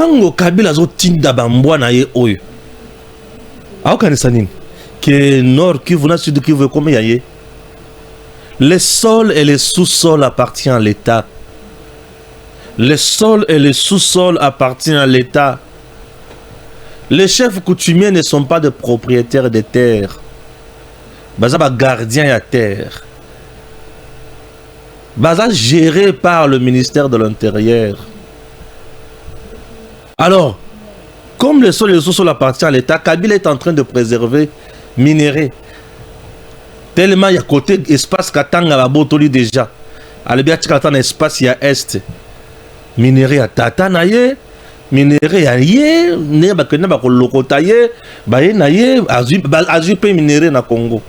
Tango Kabila zo tinda bambwa na ye oyo. Aokanisa nini? Que Nord Kivu na Sud Kivu comme yaye. Les sols et les sous-sols appartiennent à l'État. Les sols et les sous-sols appartiennent à l'État. Les chefs coutumiers ne sont pas des propriétaires des terres. Baza ba gardien à terre. Baza géré par le ministère de l'Intérieur. Alors, comme les sols et les sous-sols appartiennent à l'État, Kabila est en train de préserver minerais. Tellement il y a côté espace Katanga la botoli déjà. Alebia Tikatan espace il y a est. Minerais à Tata naye, minerais à yé, ne ba kena ba ko lokota ye, ba ye naye, azu pe minerais na Congo.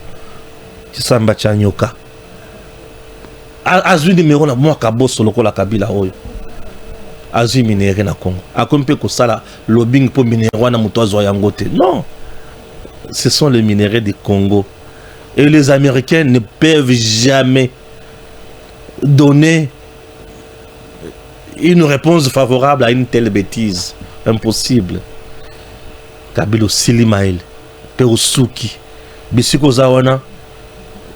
Kisamba chanyoka. Azu numéro na moi kaboso lokola Kabila oyo. Azu minerais na Congo. Akompe ko sala lobbying pour minerais na mutozo yangote. Non. Ce sont les minerais du Congo. Et les Américains ne peuvent jamais donner une réponse favorable à une telle bêtise. Impossible. Kabila Silimael, Perusuki, Bisiko Zawana,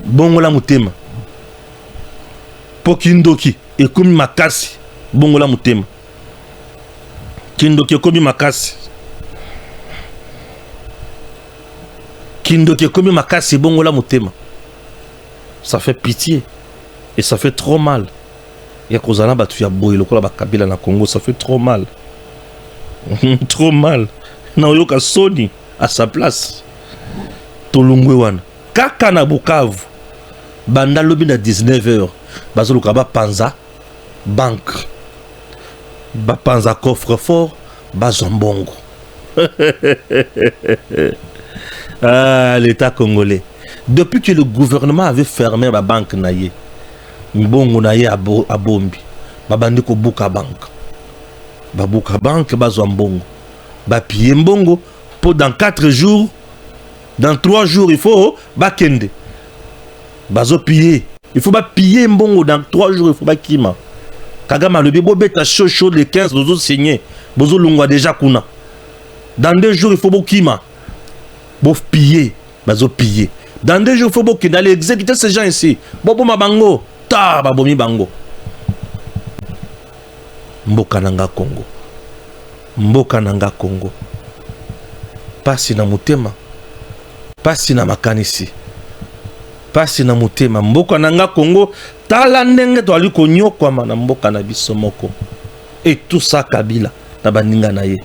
Bongola Mutema, Pokindoki, Ekomi Makasi, Bongola Mutema. Kindoki Ekomi Makasi. Kindoki Ekomi Makasi, Bongola Mutema. Ça fait pitié. Et ça fait trop mal. Ya kozana batu ya boy lokola ba Kabila na Congo, ça fait trop mal. Trop mal. Na oyoka Sony à sa place. Tolungwe wana. Kaka na Bukavu. Banda lobi na 19h. Bazoluka ba panza banque. Ba panza coffre-fort, ba zombongo. Ah, l'État congolais. Depuis que le gouvernement avait fermé la banque naye. Mbongo na ye abombi babandi ko buka bank babuka bank bazwa mbongo bapiller mbongo pour dans 4 jours dans 3 jours il faut bakende bazo piller il faut ba piller mbongo dans 3 jours il faut bakima Kagame le bibo beta chaud les 15 bozo signer bozo lungwa déjà kuna dans 2 jours il faut bokima bof piller bazo piller dans 2 jours il faut bokina aller exécuter ces gens ici bobo mabango ta babomi bango. Mboka nanga Congo. Mboka nanga Congo. Pasi na mutema. Pasi na makanisi. Pasi na mutema. Mboka nanga Congo. Tala ndenge to ali konyokwa na mboka na biso moko. Et tout ça Kabila na baninga na ye.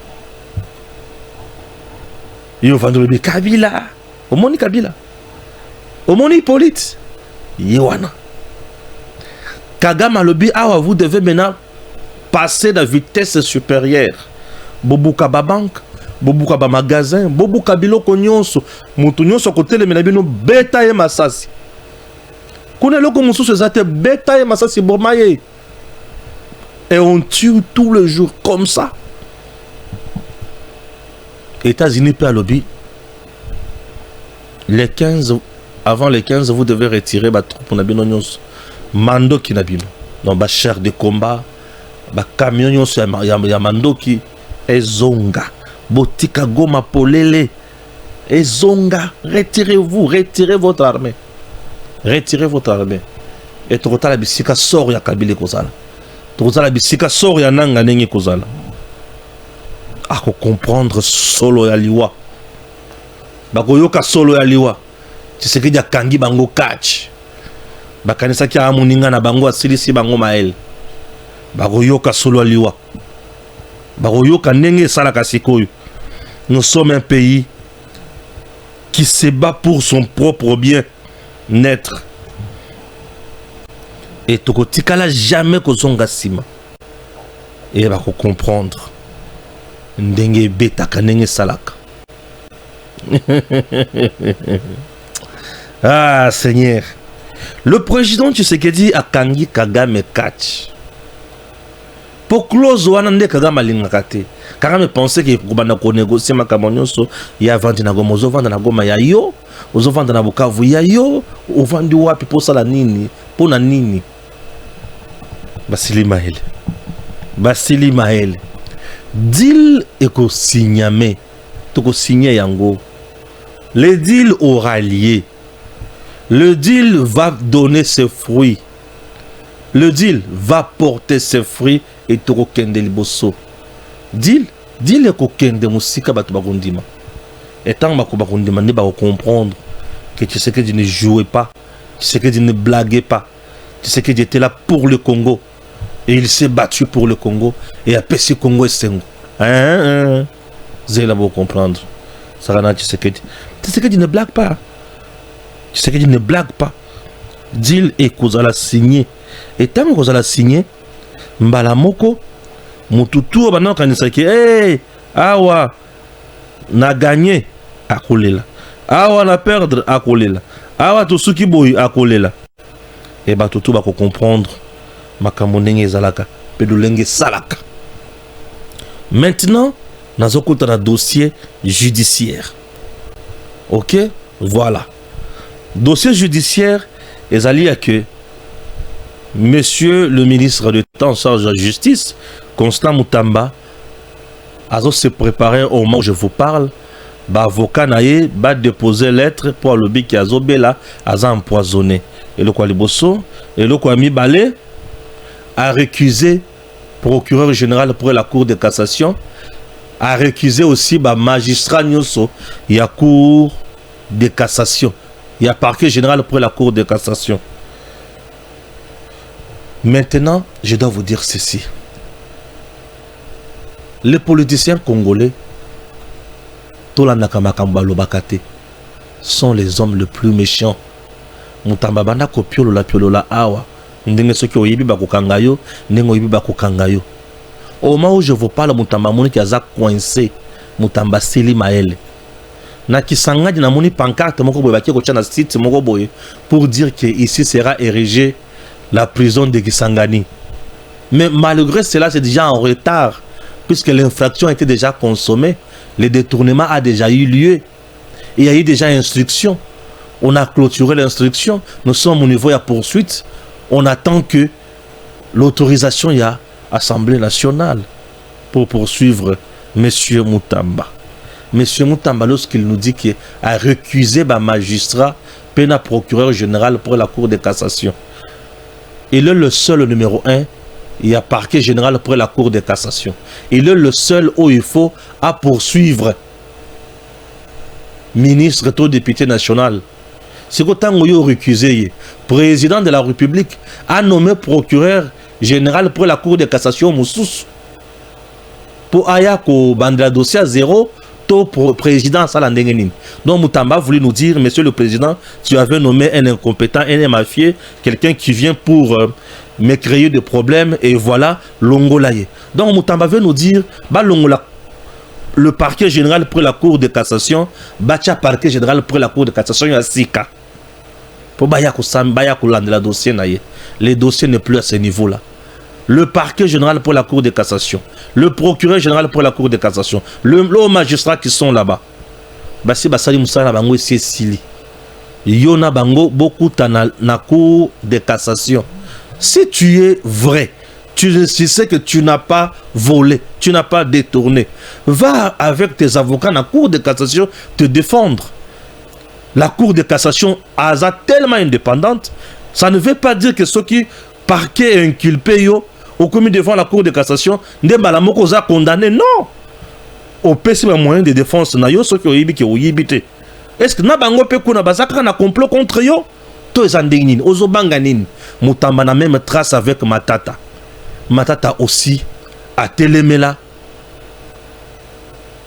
Yo vandolo Kabila. Omoni Kabila. Omoni Hippolyte. Yewana. Kagame lobi awa vous devez maintenant passer de vitesse supérieure. Bobuka ba banque, bobuka ba magasin, bobuka biloko nyonso, mutu nyonso côté le menabino beta et masasi. Kuna loko mususu ezate beta et masasi bomaye. Et on tue tous les jours comme ça. États-Unis peut lobby. Les 15 avant les 15 vous devez retirer ba troupe na bino nyonso. Mandoki nabino donc ba char de combat ba camion nyonso ya mandoki ezonga botika Goma polele ezonga retirez-vous, retirez votre armée, retirez votre armée et tokotala bisika sort ya Kabila kozala tokotala bisika sort ya nanga ndenge kozala ako comprendre solo ya liwa bakoyoka solo ya liwa Tshisekedi akangi bango catch bakanisa ki amuninga na bango asilisi bango mael bakoyoka solo liwa bakoyoka ndenge salaka sikoyo. Nous sommes un pays qui se bat pour son propre bien-être et tokotikala jamais kozonga sima et bako comprendre ndenge betaka ndenge salaka. Ah Seigneur. Le président Tshisekedi a kangi Kagame catch. Pour close wana nde Kagame alingaka te. Kagame pensait que kobanda ko négocier makambo nyonso ya vandi na Goma, ozovanda na Goma ya yo, ozovanda na Bukavu ya yo, ovandi wapi po sala nini? Pona nini? Basili Mahele. deal ekosigname tokosigne yango. Le deal aura lié. Le deal va donner ses fruits. Le deal va porter ses fruits et tokokende liboso. Deal ekokende musika bato bakondima. Et tant que bakondima ne ba comprendre que tu sais que tu ne jouais pas, tu sais que tu ne blaguais pas, tu sais que tu étais là pour le Congo. Et il s'est battu pour le Congo. Et après ce Congo est Sengo. Vous allez comprendre. Sarana, tu sais que tu ne blagues pas. Tu sais que tu ne blagues pas. Deal et qu'on a signé. Et tant qu'on a signé, Mbalamoko, Mututu, maintenant quand il s'est dit, hey, awa, n'a gagné, à Kolela. Awa, n'a perdre, à Kolela. Awa, tout ce qui bouille, à Kolela. Et bah, tout va comprendre. Makamonenge Zalaka, Pedulenge Salaka. Maintenant, nous avons un dossier judiciaire. Ok? Voilà. Dossier judiciaire, ils allaient à que Monsieur le ministre de temps en charge de la justice, Constant Mutamba, a se préparé au moment où je vous parle. Avocat naïe va déposer lettre pour le but qui a zobela a empoisonné. Et le quoi les bosso, et le quoi mi balé a récusé procureur général pour la cour de cassation, a récusé aussi magistrat Nyoso, il y a cour de cassation, il y a parquet général pour la cour de cassation. Maintenant, je dois vous dire ceci. Les politiciens congolais, sont les hommes les plus méchants. Mutamba banda ko piolola awa. Ndenge soki oyibi bakokangayo, ndenge oyibi bakokangayo. Au moment où je vous parle, Mutamba moni ki aza coincé, Mutamba seli maele. Na kisanga dina moni pancarte moko boye baki ko tia na site moko boye pour dire que ici sera érigée la prison de Kisangani. Mais malgré cela, c'est déjà en retard puisque l'infraction a été déjà consommée, le détournement a déjà eu lieu. Il y a eu déjà instruction. On a clôturé l'instruction. Nous sommes au niveau de la poursuite. On attend que l'autorisation y a Assemblée nationale pour poursuivre M. Mutamba. M. Mutamba, lorsqu'il nous dit qu'il a récusé un magistrat, pena procureur général pour la Cour de cassation. Il est le seul numéro 1. Il y a parquet général pour la Cour de cassation. Il est le seul où il faut à poursuivre ministre tout député national. C'est que tant que récusé, président de la République a nommé procureur général pour la Cour de cassation Moussous. Pour Ayako Bandra dossier à zéro, tout président Salandengenin. Donc Mutamba voulait nous dire, monsieur le président, tu avais nommé un incompétent, un mafieux, quelqu'un qui vient pour me créer des problèmes et voilà, Longolaye. Donc Mutamba veut nous dire, bah Longola. Le parquet général pour la Cour de cassation, Bacha parquet général pour la Cour de cassation, il y a Sika. Pour Bayako Sam, Bayako Land, la dossier naïe. Les dossiers n'est plus à ce niveau-là. Le parquet général pour la Cour de cassation, le procureur général pour la Cour de cassation, le magistrat qui sont là-bas. Basi Basali Moussa Bango c'est Sili. Yona Bango beaucoup na Cour de cassation. Si tu es vrai, tu sais que tu n'as pas volé, tu n'as pas détourné. Va avec tes avocats dans la Cour de cassation te défendre. La Cour de cassation est tellement indépendante, ça ne veut pas dire que ceux qui parquet inculpé au commis devant la Cour de cassation, ne balamoko za condamné. Non. Au PC moyen de défense na yo ceux qui ont yibité. Est-ce que na bango pe kuna bazaka na complot contre yo? To ezandengini, ozobanganini. Mutamba na même trace avec Matata. Matata aussi a Télémela,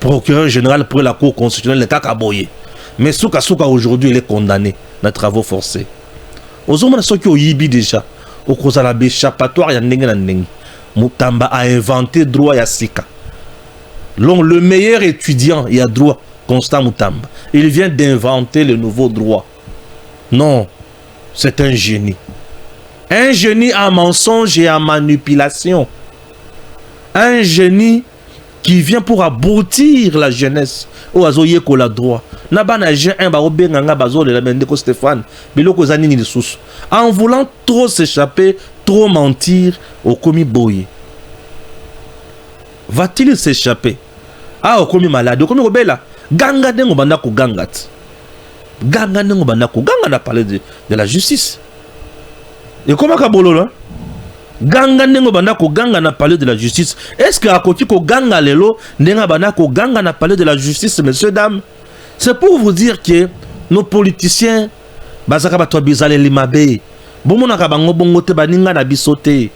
procureur général pour la Cour constitutionnelle, le Kakaboye. Mais Souka aujourd'hui, il est condamné dans les travaux forcés. Aux hommes qui ont yibi déjà, au cause de l'échappatoire, il y a Mutamba a inventé droit à Sika. Le meilleur étudiant, il y a droit, Constant Mutamba. Il vient d'inventer le nouveau droit. Non, c'est un génie. Un génie en mensonge et en manipulation. Un génie qui vient pour abrutir la jeunesse. O azoye ko la droit. Nabana un ba obenganga bazo de la mendeko Stéphane. Biloko zanini de sous. En voulant trop s'échapper, trop mentir au commis boye. Va-t-il s'échapper? Ah, okomi malade, okomi obela. Ganga nengo banda ko gangat. Ganga nengo banda ko ganga na parler de la justice. Et comment kabolo là? Ganga nengo banda ko ganga na parler de la justice. Est-ce que akoti ko ganga lelo nenga banda ko ganga na parler de la justice, messieurs dames? C'est pour vous dire que nos politiciens bazaka bato bizale limabe. Bomona ka bango bongo te baninga na bisote.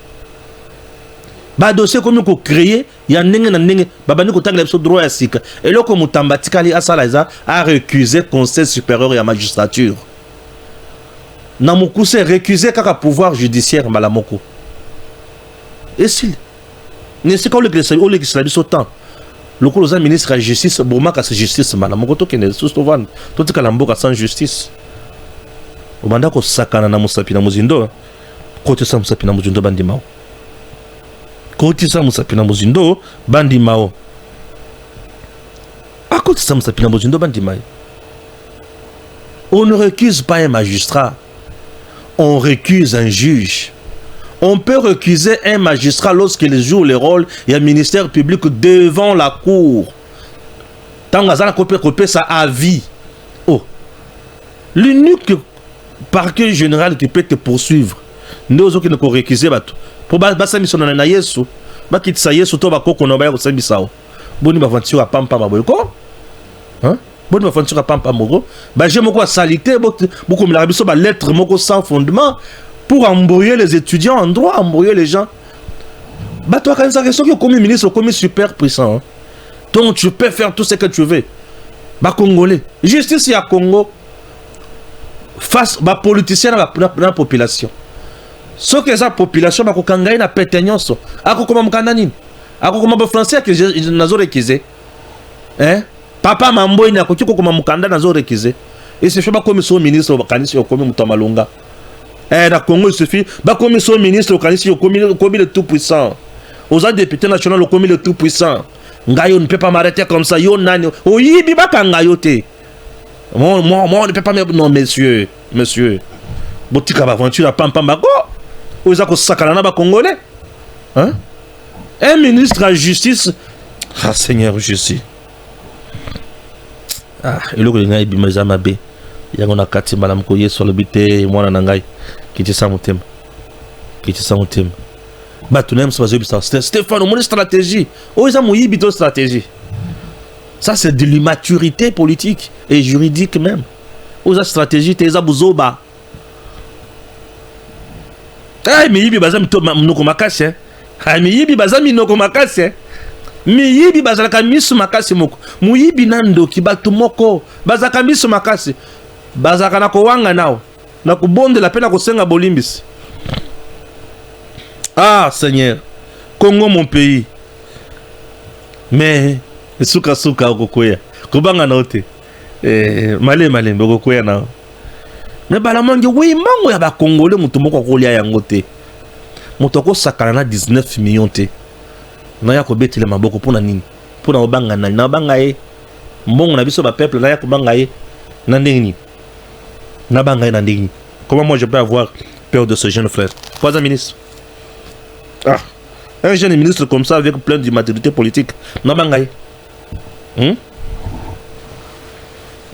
Ba dossier comme ko créer ya ndenge na ndenge babani ko tangela biso droit ya sika. Et loko mutamba tikali asalaza a récusé conseil supérieur ya magistrature. Na mukuse récusé kaka pouvoir judiciaire malamoko. Et si ne c'est quoi le legislatif autant le coup ministre de la justice boma ka justice malamoko to kene souvent to tikala mboka sans justice. Obanda ko sakana na musapi na muzindo kote sa musapi na muzindo bandimao. Kote sa musapi na muzindo bandimao. A kote sa musapi na muzindo bandimao. On ne récuse pas un magistrat. On récuse un juge. On peut récuser un magistrat lorsqu'il joue le rôle et un ministère public devant la cour. Tant que ça copie ça à vie. Oh. L'unique parquet général qui peut te poursuivre, nous autres qui ne peut récuser pour basa mission na Yesu, ba kitsa Yesu to ba koko no ba ko sambisao. Boni ba vanture pampa maboyko. Hein? Boni ba vanture pampa mogo. Ba je moko salité beaucoup me la biso ba lettre moko sans fondement pour embrouiller les étudiants en droit, embrouiller les gens. Bah toi quand ça question que comme ministre, comme super puissant. Hein? Donc tu peux faire tout ce que tu veux. Bah congolais, justice à Congo face bah politicien dans la population. Ce que sa population ba ko kangai na petenyoso. Ako comme mkanani. Ako comme français que nazo rekize. Hein? Papa mambo ina ko kiko comme mkanda nazo rekize. Et c'est fait ba comme son ministre ba kanisi comme mutamalunga. Eh, dans Congo, il suffit. Bah, comme son ministre, comme le tout puissant. Aux députés nationaux, comme le tout puissant. Ngayo ne peut pas m'arrêter comme ça. Yo nani. Oh, yibi baka ngayote. Moi, on ne peut pas me. Non, monsieur. Botika aventure pam pam bako. Aux ako sakalana ba congolais. Hein? Un ministre de la justice. Ah, Seigneur, je sais. Ah, et le gars, il bimeza mabe. Yango na kati malam ko yeso lobite mwana na ngai kiti sa mutema ba tunem so bazo bisa Stéphane mon stratégie oza moyibi to stratégie ça c'est de l'immaturité politique et juridique même oza stratégie teza buzoba ay miyibi bazami to mnoko makase ay miyibi bazami noko makase miyibi bazalaka misu makase moko muyibi nando kibatu moko bazaka misu makase bazaka na kowanga nao na kubonde la pena kosenga bolimbisi. Ah Seigneur, Congo mon pays. Mais suka okokoya kubanga naote male okokoya na. Mais balamangi oui mango ya ba congolais mutu moko kolia yango te. Mutu ko sakana na 19 millions te. Na ya ko betile maboko pona nini? Pona obanga na banga e. Mbongo na biso ba peuple na ya kubanga e. Na ndeni. Comment moi je peux avoir peur de ce jeune frère? Pas un ministre. Ah, un jeune ministre comme ça avec plein d'immaturité politique.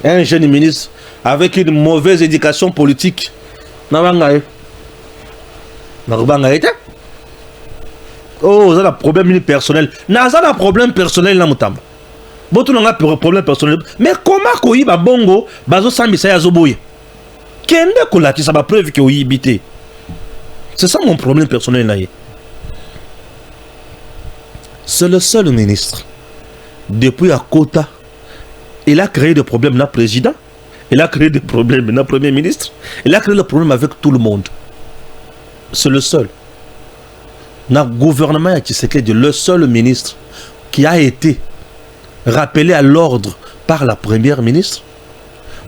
Un jeune ministre avec une mauvaise éducation politique. Oh, ça a un problème personnel. Ça a un problème personnel là, moutam. Bon, tu n'as pas de problème personnel. Mais comment koyi ba bongo bazo sambisa ya zoboye? Kende kolati ça va preuve que oui bité. C'est ça mon problème personnel là. C'est le seul ministre depuis à Kota. Il a créé des problèmes na président, il a créé des problèmes na premier ministre, il a créé des problèmes avec tout le monde. C'est le seul. Na gouvernement à Tshisekedi, le seul ministre qui a été rappelé à l'ordre par la première ministre,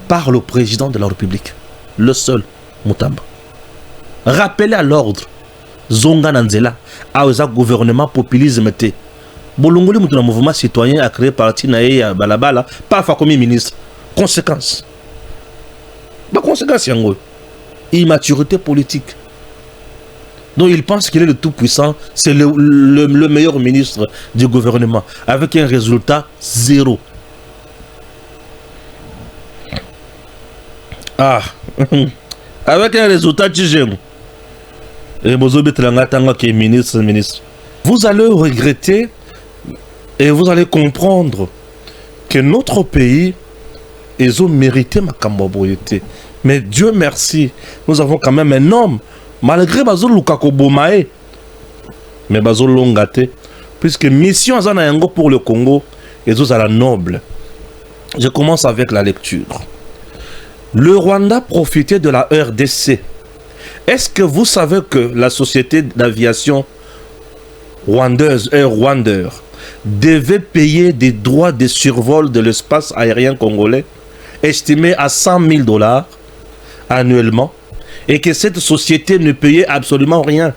par le président de la République. Le seul, Mutamba. Rappelé à l'ordre, Zonga Nanzela, à un gouvernement populisme. Bolongoli Mutuna mouvement citoyen a créé parti Nae Balabala, pas comme ministre. Conséquence. Bah, conséquence, yango. Immaturité politique. Donc il pense qu'il est le tout-puissant, c'est le meilleur ministre du gouvernement, avec un résultat zéro. Ah, avec un résultat tchigémo. Et ministre. Vous allez regretter et vous allez comprendre que notre pays, ils ont mérité ma camboboyété. Mais Dieu merci, nous avons quand même un homme, malgré Bazo Lukako Bomae, mais Bazo Longate, puisque mission Azanayango pour le Congo, et tous à la noble. Je commence avec la lecture. Le Rwanda profitait de la RDC. Est-ce que vous savez que la société d'aviation rwandaise, Air Rwanda, devait payer des droits de survol de l'espace aérien congolais estimés à 100 000 $ annuellement, et que cette société ne payait absolument rien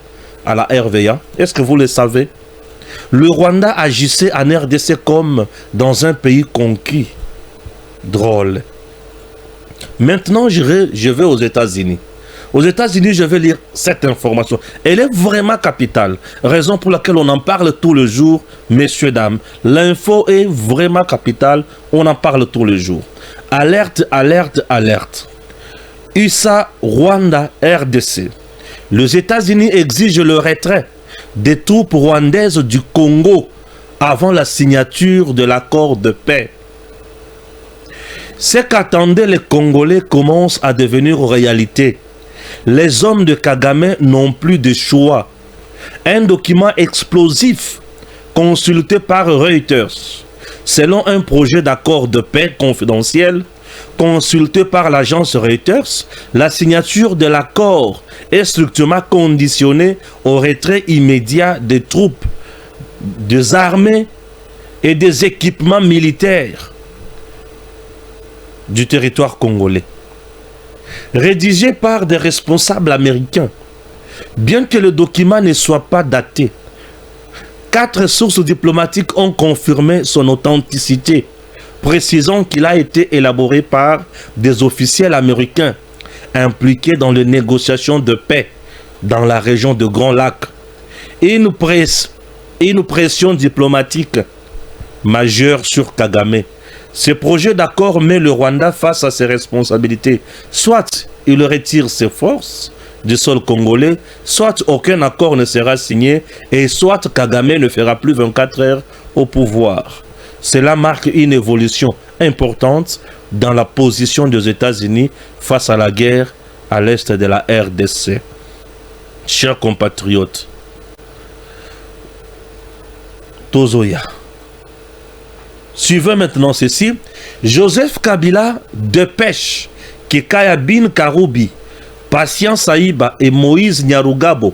à la RVA? Est-ce que vous le savez? Le Rwanda agissait en RDC comme dans un pays conquis. Drôle. Maintenant, je vais aux États-Unis. Aux États-Unis, je vais lire cette information. Elle est vraiment capitale. Raison pour laquelle on en parle tous les jours, messieurs, dames. L'info est vraiment capitale. On en parle tous les jours. Alerte, alerte, alerte. USA, Rwanda, RDC. Les États-Unis exigent le retrait des troupes rwandaises du Congo avant la signature de l'accord de paix. Ce qu'attendaient les Congolais commence à devenir réalité. Les hommes de Kagame n'ont plus de choix. Un document explosif consulté par Reuters, selon un projet d'accord de paix confidentiel consulté par l'agence Reuters, la signature de l'accord est strictement conditionnée au retrait immédiat des troupes, des armées et des équipements militaires du territoire congolais. Rédigé par des responsables américains, bien que le document ne soit pas daté, 4 sources diplomatiques ont confirmé son authenticité, précisant qu'il a été élaboré par des officiels américains impliqués dans les négociations de paix dans la région de Grand Lac et une pression diplomatique majeure sur Kagame. Ce projet d'accord met le Rwanda face à ses responsabilités. Soit il retire ses forces du sol congolais, soit aucun accord ne sera signé et soit Kagame ne fera plus 24 heures au pouvoir. Cela marque une évolution importante dans la position des États-Unis face à la guerre à l'est de la RDC. Chers compatriotes, Tozoya. Suivez maintenant ceci. Joseph Kabila dépêche Kekaya Bin Karoubi, Patient Saïba et Moïse Nyarugabo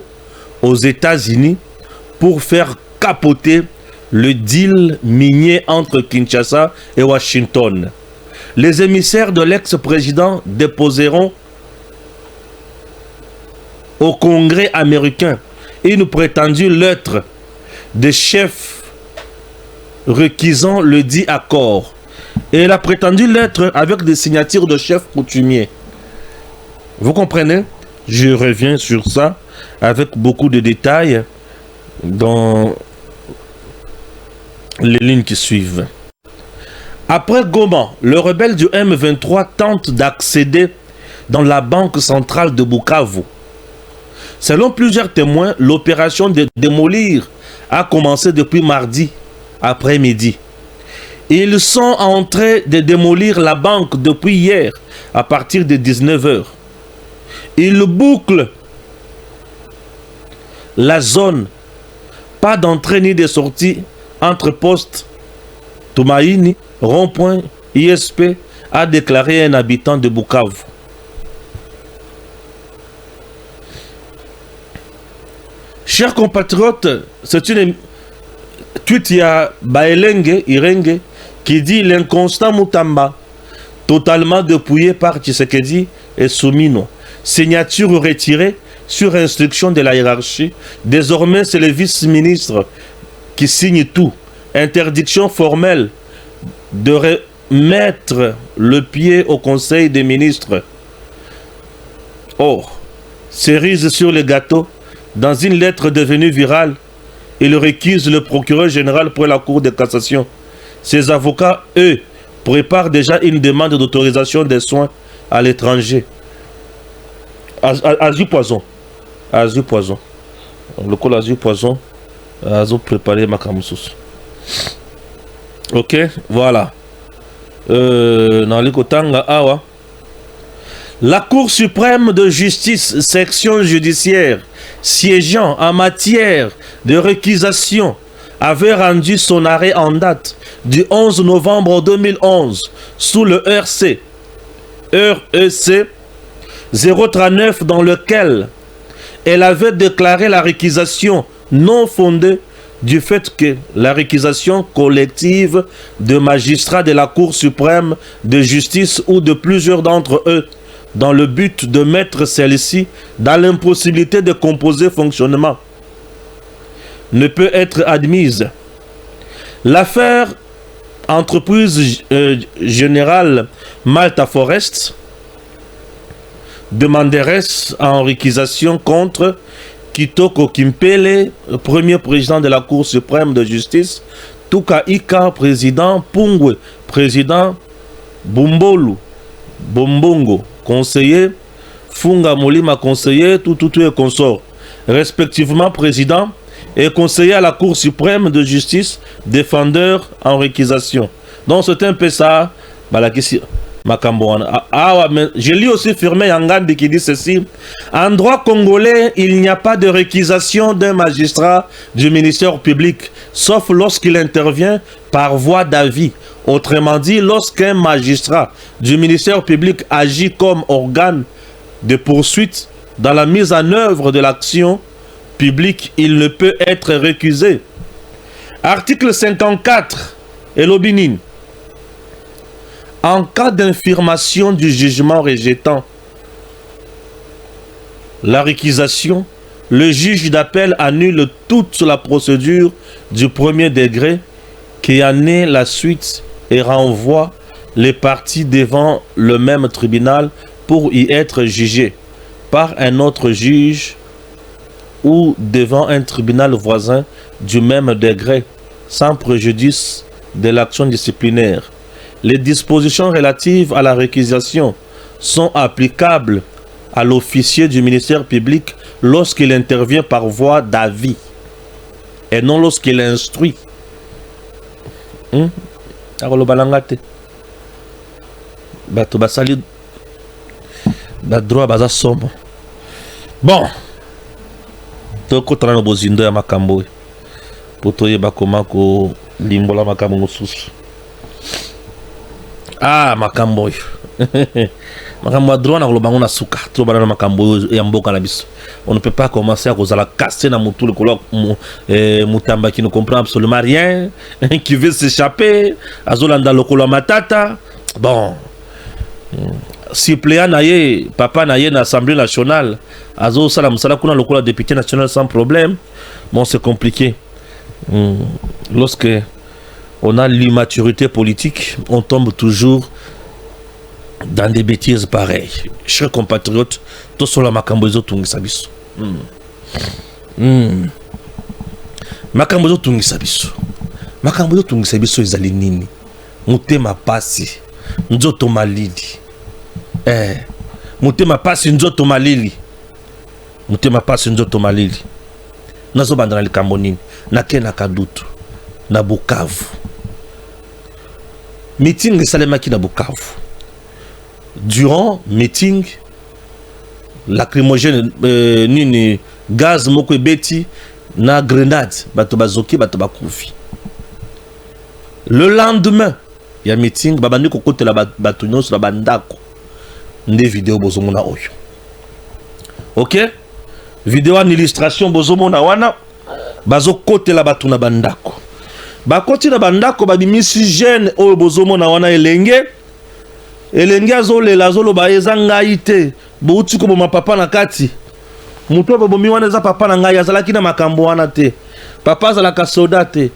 aux États-Unis pour faire capoter le deal minier entre Kinshasa et Washington. Les émissaires de l'ex-président déposeront au Congrès américain une prétendue lettre de chef requisant le dit accord et la prétendue lettre avec des signatures de chefs coutumiers. Vous comprenez? Je reviens sur ça avec beaucoup de détails dans les lignes qui suivent. Après Goma, le rebelle du M23 tente d'accéder dans la banque centrale de Bukavu. Selon plusieurs témoins, l'opération de démolir a commencé depuis mardi après-midi. Ils sont en train de démolir la banque depuis hier à partir de 19 h. Ils bouclent la zone. Pas d'entrée ni de sortie entre postes Toumaïni, rond-point, ISP, a déclaré un habitant de Bukavu. Chers compatriotes, c'est une tweet il y a Baelenge Irenge qui dit l'inconstant Mutamba, totalement dépouillé par Tshisekedi et Soumino. Signature retirée sur instruction de la hiérarchie. Désormais, c'est le vice-ministre qui signe tout. Interdiction formelle de remettre le pied au Conseil des ministres. Or, cerise sur le gâteau, Dans une lettre devenue virale, il récuse le procureur général pour la Cour de cassation. Ses avocats, eux, préparent déjà une demande d'autorisation des soins à l'étranger. Azur Poison. Azur Poison. Le col Azur Poison. Azur préparé ma camusous. Ok, voilà. Dans les Kotanga, awa. La Cour suprême de justice, section judiciaire, siégeant en matière de récusation, avait rendu son arrêt en date du 11 novembre 2011 sous le REC 039 dans lequel elle avait déclaré la récusation non fondée du fait que la récusation collective de magistrats de la Cour suprême de justice ou de plusieurs d'entre eux dans le but de mettre celle-ci dans l'impossibilité de composer fonctionnement ne peut être admise. L'affaire entreprise générale Malta Forest demanderait en récusation contre Kitoko Kimpele, premier président de la Cour suprême de justice, Tuka Ika, président, Pungwe, président, Bumbolu, Bombongo, conseiller, Funga Molima, conseiller, tout et consort, respectivement président et conseiller à la Cour suprême de justice, défendeur en récusation. Donc c'est un peu ça, je lis aussi Firmin Yangandi qui dit ceci. En droit congolais, il n'y a pas de récusation d'un magistrat du ministère public, sauf lorsqu'il intervient par voie d'avis. Autrement dit, lorsqu'un magistrat du ministère public agit comme organe de poursuite dans la mise en œuvre de l'action publique, il ne peut être récusé. Article 54, Elobinin. En cas d'infirmation du jugement rejetant la récusation, le juge d'appel annule toute la procédure du premier degré qui en est la suite et renvoie les parties devant le même tribunal pour y être jugées par un autre juge ou devant un tribunal voisin du même degré sans préjudice de l'action disciplinaire. Les dispositions relatives à la récusation sont applicables à l'officier du ministère public lorsqu'il intervient par voie d'avis et non lorsqu'il instruit. Bon, tokotana bozindo ya makambo poto yeba koma ko limbola makambo mosusu. Ah, makambo makambo ya droit na kolobango na suka to banana makambo ya mboka na biso. On ne peut pas commencer à causer la casser na mutu le kolo mutamba qui ne comprend absolument rien qui veut s'échapper azolanda lokolo matata. Bon, suppléant naye papa naye na Assemblée nationale azo sala musala kuna lokolo député national sans problème. Bon, c'est compliqué. Lorsque on a l'immaturité politique, on tombe toujours dans des bêtises pareilles. Chers compatriotes, tous sont là makambozo tungisa biso. Makambozo tungisa biso. Makambozo tungisa biso ezali nini? Mutema pasi, nzoto malili. Mutema pasi nzoto malili. Mutema pasi nzoto malili. Nazo bandana likambo nini? Nakena kadutu. Na Bukavu. Meeting salemaki na Bukavu. Durant meeting, lacrymogène nini gaz moko ebeti na grenade bato bazoki bato bakufi. Le lendemain, il y a meeting babandi kokotela bato nyonso na bandako. Nde vidéo bozomona oyo. OK? Vidéo en illustration bozomona wana bazokotela bato na bandako. Bakoti na bandako babimisi jeune oyo bozomona wana elenge azolela azoloba eza ngai te bouti ko boma papa na kati muto bobomi wana eza papa na ngai azalaki na makambo wana te papa azalaka soda te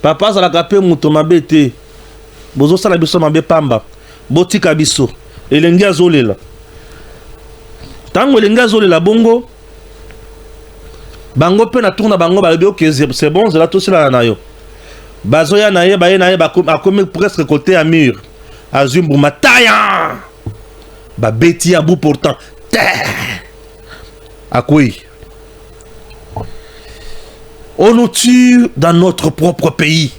papa azalaka pe muto mabe te bozosala biso mabe pamba botika biso elenge azolela tango elenge azolela bongo bango pe na tourna bango balobi ok c'est bon zela to sila na yo bazo ya na ye ba comme presque côté à mur azumbu mataya ba beti à bout pourtant à quoi on nous tue dans notre propre pays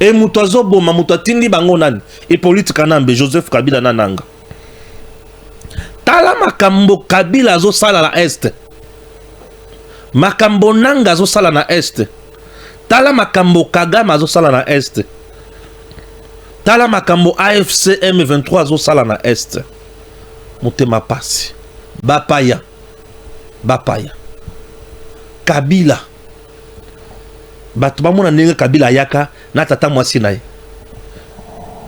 et mutazo boma mutatindi bango nani et politique kanambe Joseph Kabila nananga tala makambo Kabila zo sala na est makambo nanga zo sala na est tala makambo Kagame zo sala na est tala makambo AFC M23 zo sala na est mutema pasi bapaya Kabila batu bamona ndenge Kabila yaka na tata mwasi na ye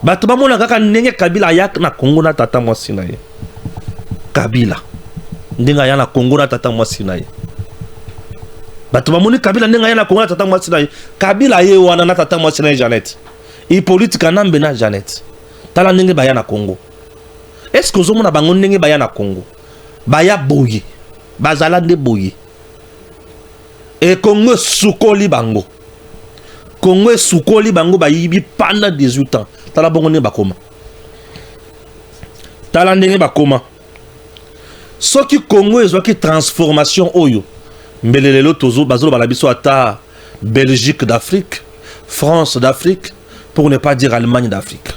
batu bamona kaka ndenge Kabila yaka na Congo na tata mwasi na ye Kabila ndenge ya na Congo na tata mwasi na ye batu bamoni Kabila ndenge ya na Congo na tata mwasi na ye Kabila ye wana na tata mwasi na ye Janet i politika nambe na Janet tala ndenge baya na Congo est-ce que ozomona bango ndenge baya na Congo baya boye bazala nde boye et Congo sukoli bango Congo sukoli bango bayibi pendant 18 ans tala bongo ndenge bakoma tala ndenge bakoma soki Congo ezwaki transformation oyo mbelelelo tozo bazolo balabiso ata Belgique d'Afrique France d'Afrique pour ne pas dire Allemagne d'Afrique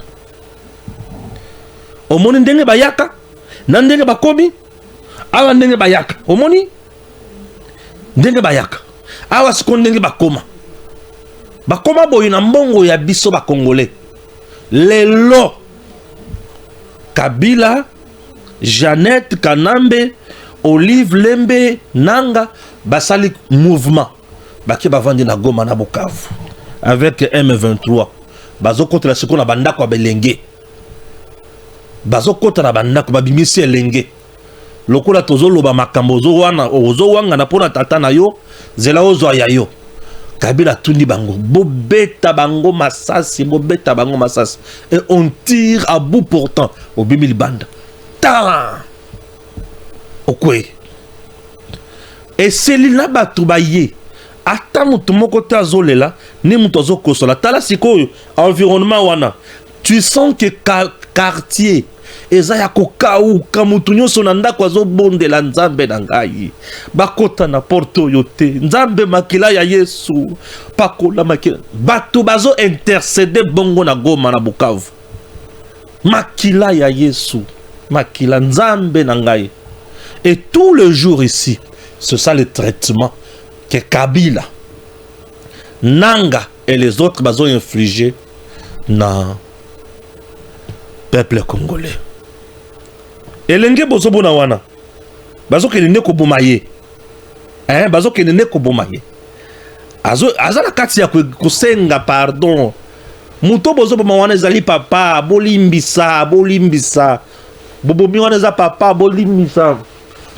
omoni ndenge bayaka na ndenge bakomi awa ndenge bayaka omoni ndenge bayaka awa siko ndenge bakoma boye na mbongo ya biso ba Congolais lelo Kabila Janet Kanambe Olive Lembe Nanga basali mouvement baki bavandi na Goma na Bukavu avec M23 bazokota la siko na bandako belenge bazokota na bandako babimisi elenge lokola tozoloba makambo ozowanga na pona tata na yo zela ozwa ya yo Kabila tundi bango bobeta bango masasi et on tire à bout portant au bimili banda ta okwe et celui-là batu baye ata mutu moko tazolela ni mutu azokosola tala sikoyo environnement wana tu sens que quartier eza ya kokauka mutu nyonso na ndako azobondela nzambe na ngai bakota na porto yo te nzambe makila ya Yesu pakola makila bato bazo interceder bongo na Goma na Bukavu makila ya Yesu makila nzambe na ngai et tout le jour ici c'est ça le traitement que Kabila Nanga et les autres bazo infligé na peuple congolais elenge bozobona wana bazokende ko bomaye bazo kende ko bomaye azala kati ya kusenga pardon muto bozoboma wana ezali papa bolimbisa bobomi wana za papa bolimbisa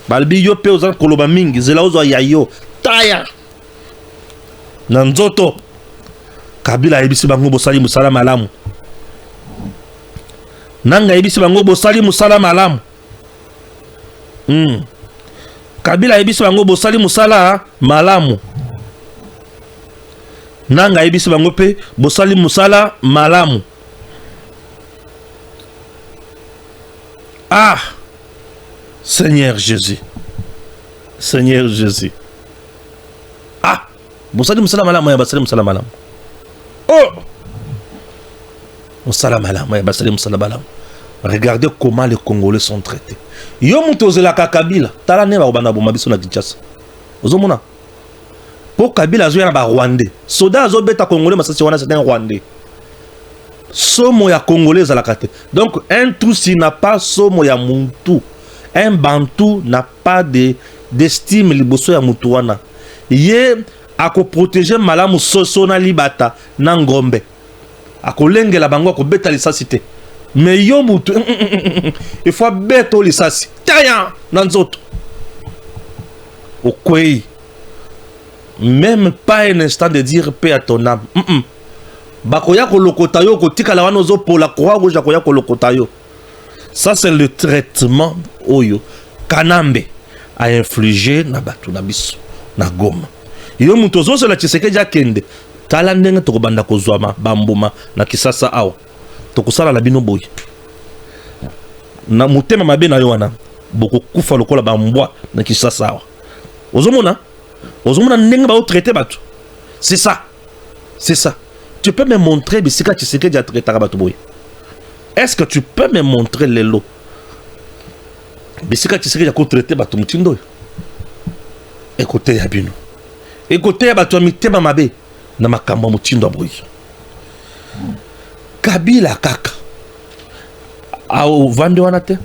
balbi yo pe ozan koloba mingi zela ozo ya yo taya na nzoto Kabila ebisi bango bosali musala malamu Nanga ebisi bango bosali musala malamu Kabila ebisi bango bosali musala malamu Nanga ebisi bango pe bosali musala malamu Ah Seigneur Jésus Ah bosali musala malamu ya basali musala malamu Oh musala malamu ya basali musala malamu Regardez comment les Congolais sont traités. Yo mutozela ka Kabila, tala ne ba obana boma biso na Kinshasa. Ozomona. Pour Kabila zo ya ba Rwandais. Soda zo beta Congolais masasi wana c'est un Rwandais. Somo ya Congolais za la kate. Donc un Tutsi n'a pas somo ya Muntu. Un Bantu n'a pas d'estime liboso ya Mutu wana. Ye ako protéger malamu soso na libata na ngombe. Ako lengela bango ako beta lisasite. Mais yo mutu il faut beto lisasi taya nanzoto okwe même pas un instant de dire paix à ton âme bakoya ko lokota yo ko tika la wana zo pola croix rouge koya ko lokota yo ça c'est le traitement oyo Kanambe a infligé na batu na biso na Goma. Yo muto zo la Tshisekedi akende. Tala ndenge tokobanda kozwama bambuma na Kisasa awa. Tokosala la bino boy. Na mutema mabe na yo wana. Boko kufa lokola bambwa na Kisasa awa. Ozomona ndenge ba traiter batu. C'est ça. C'est ça. Tu peux me montrer bisika Tshisekedi a traité batu boy. Est-ce que tu peux me montrer les lots? Bisika Tshisekedi a traité batu mutindo. Écoutez ya bino. Écoutez ya batu mitema mabe na makambo mutindo boy. Kabila kaka. Au vande wana te.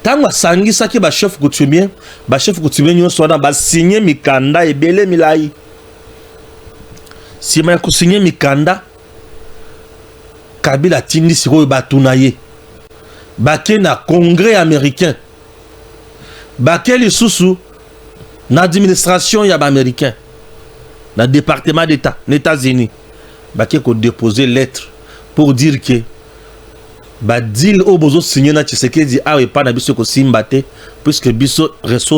Tango sangisa ki ba chef coutumier nyonso wana ba signer mikanda ebele milai. Si ma ko signer mikanda Kabila tindi siko batuna ye. Bake na congrès américain. Bake lisusu na administration ya ba américain. Na département d'état, les États-Unis. Bake ko déposer lettre pour dire que ba deal au bozo signé na Tshisekedi a pas na biso ko simbate puisque biso ressources